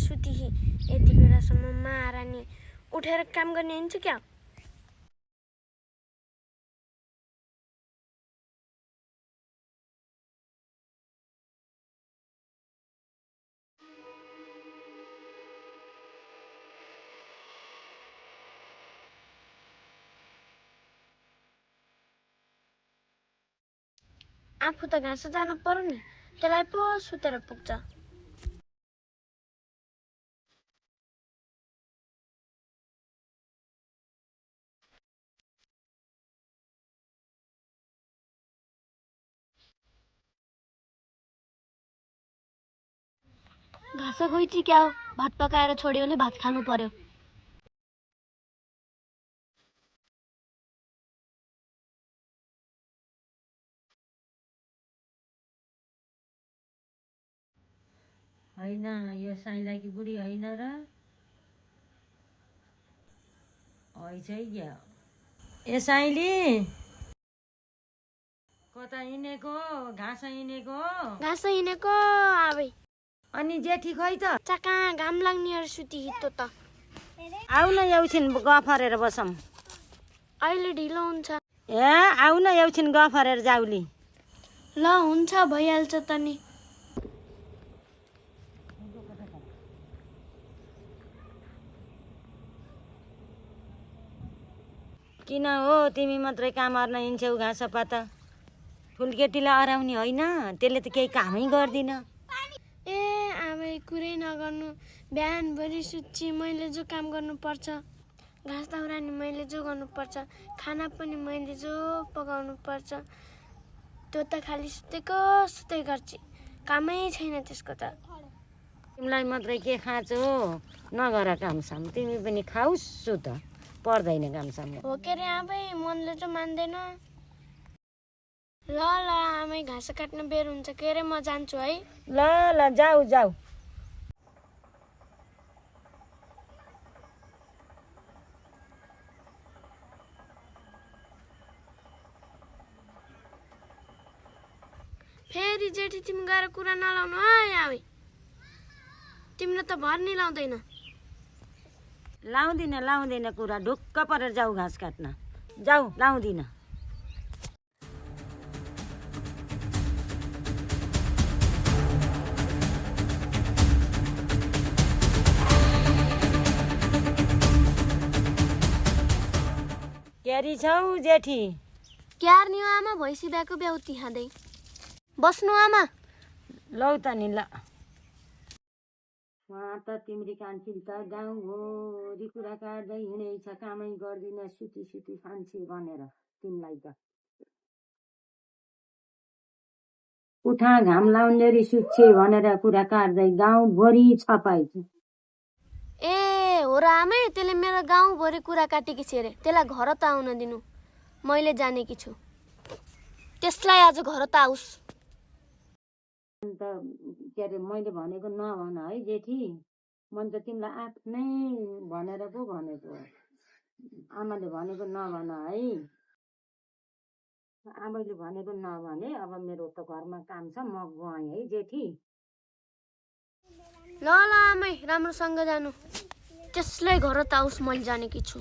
सुतिही यति बेलासम्म महारानी उठेर काम गर्ने हुन्छ क्या। आफू त घाँस जानु पर्यो नि, त्यसलाई पो सुतेर पुग्छ। घाँस गइची क्या हो, भात पकाएर छोड्यो भने भात खानु पर्यो। होइन, यो साइलाकी बुढी होइन र है क्या। ए साइली कता हिँडेको? घाँस हिँडेको? घाँस हिँडेको आबै। अनि जेठी खै त? चाका घाम लाग्ने अरे सुति हिँड्तो त। आउ न एउछिन गफरेर बसौँ। अहिले ढिलो हुन्छ। ए आउ न एउछिन गफरेर जाउली। ल हुन्छ, भइहाल्छ त नि। किन हो तिमी मात्रै काम गर्न हिँड्छौ घाँस पात? ठुल्केटीलाई अराउने होइन, त्यसले त केही कामै गर्दिन। ए आमै कुरै नगर्नु, बिहानभरि सुत्ची मैले जो काम गर्नुपर्छ, घाँस दाउरानी मैले जो गर्नुपर्छ, खाना पनि मैले जो पकाउनु पर्छ, त्यो त खालि सुतेको सुतै गर्छ, कामै छैन त्यसको त। तिमीलाई मात्रै के खाँचो, नगर कामसाम। तिमी पनि खाउस् सुत, पर्दैन कामसाम। हो के रे आमै, मनले चाहिँ मान्दैन। ल ल आमै, घाँस काट्न बेर हुन्छ के रे, म जान्छु है। ल ल जाऊ जाऊ। फेरि जेठी तिमी गएर कुरा नलाउनु है आमै, तिम्रो त भर नि लाउँदैन। लाउँदिन कुरा, ढुक्क परेर जाऊ घाँस काट्न। जाऊ, लाउँदिन। क्यारी छौ जेठी? क्यार नि आमा, भैँसी बिहाको ब्याउती खाँदै बस्नु आमा। लौ त नि ल। उहाँ त तिम्री कान्छी त गाउँभरि कुरा काट्दै हिँडेछ, कामै गर्दिन, सुती सुती खान्छे भनेर तिमीलाई त। उठा घाम लाउनेरी सुत्छे भनेर कुरा काट्दै गाउँभरि छपाइछ। ए हो र आमै, त्यसले मेरो गाउँभरि कुरा काटेकी छ अरे, त्यसलाई घर त आउन दिनु, मैले जानेकी छु। त्यसलाई आज घर त आओस्। अन्त के अरे मैले भनेको नभन है जेठी, मैले त तिमीलाई आफ्नै भनेर पो भनेको। आमाले भनेको नभन है, आमाले भनेको नभने। अब मेरो त घरमा काम छ, म गएँ है जेठी। ल ल आमै, राम्रोसँग जानु, त्यसलाई घर त आओस्, मैले जानेकी छु।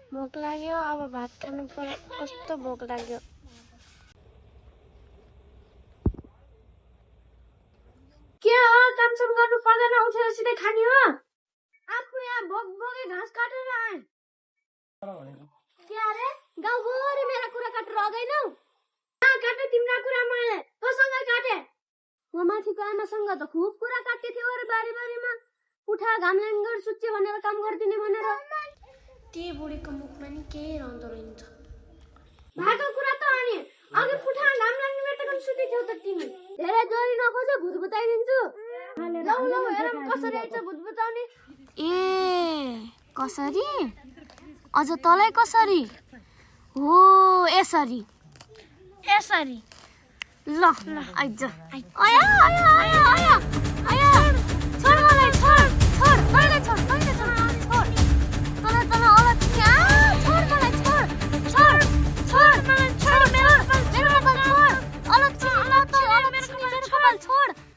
भोक लाग्यो, अब भात खानु पर्यो, कस्तो भोक लाग्यो। के हो, कामसाम गर्नु पर्दैन, उठेर सिधै खाने हो? आफू यहाँ भोक भोगे घाँस काटेर आए। के अरे, गाउँभरि मेरो कुरा काटेर अगाइनौ? कहाँ काटे तिम्रो कुरा मैले? कसँग काटे? म माथिको आमासँग त खुब कुरा काट्दै थियो अरे बारीमा। उठा घाम लाग्ने सुत्चे भनेर काम गर्दिने भनेर। ती बुढीको मुखमा नि केही रहँदो रहन्छ। भएको कुरा त अनि अघि पुठा घाम लाग्ने बेटाको सुति थियौ त तिमी। धेरै जोरी नखोज, भुतभुताइदिन्छु। लौ हेरौँ कसरी आइछ भुतभुताउने। ए कसरी? अझ तलै कसरी हो यसरी यसरी ल ल आइज आया आया आया आया